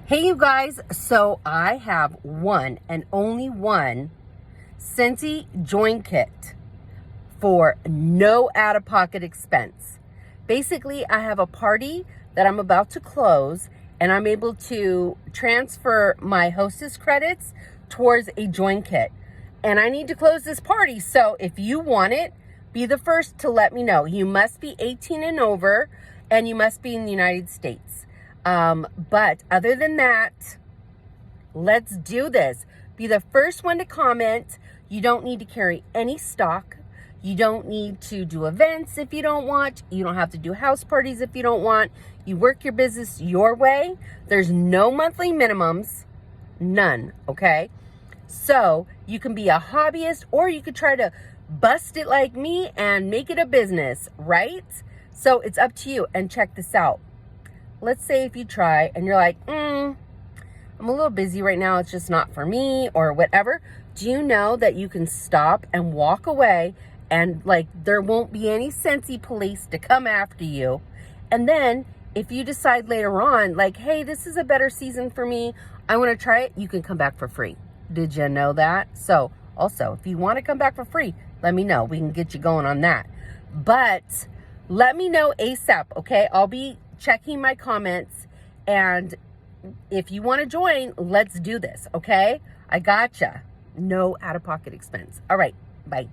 Hey you guys, so I have one and only one Scentsy Join Kit for no out-of-pocket expense. Basically, I have a party that I'm about to close and I'm able to transfer my hostess credits towards a Join Kit. And I need to close this party, so if you want it, be the first to let me know. You must be 18 and over and you must be in the United States. But other than that, let's do this. Be the first one to comment. You don't need to carry any stock. You don't need to do events if you don't want. You don't have to do house parties if you don't want. You work your business your way. There's no monthly minimums. None, okay? So you can be a hobbyist or you could try to bust it like me and make it a business, right? So it's up to you. And check this out. Let's say if you try and you're like, I'm a little busy right now, it's just not for me or whatever. Do you know that you can stop and walk away and like there won't be any Scentsy police to come after you? And then if you decide later on, like, hey, this is a better season for me, I want to try it, you can come back for free. Did you know that? So also, if you want to come back for free, let me know. We can get you going on that. But let me know ASAP, okay? I'll be checking my comments, and if you want to join, let's do this, okay? I gotcha. No out-of-pocket expense. All right, bye.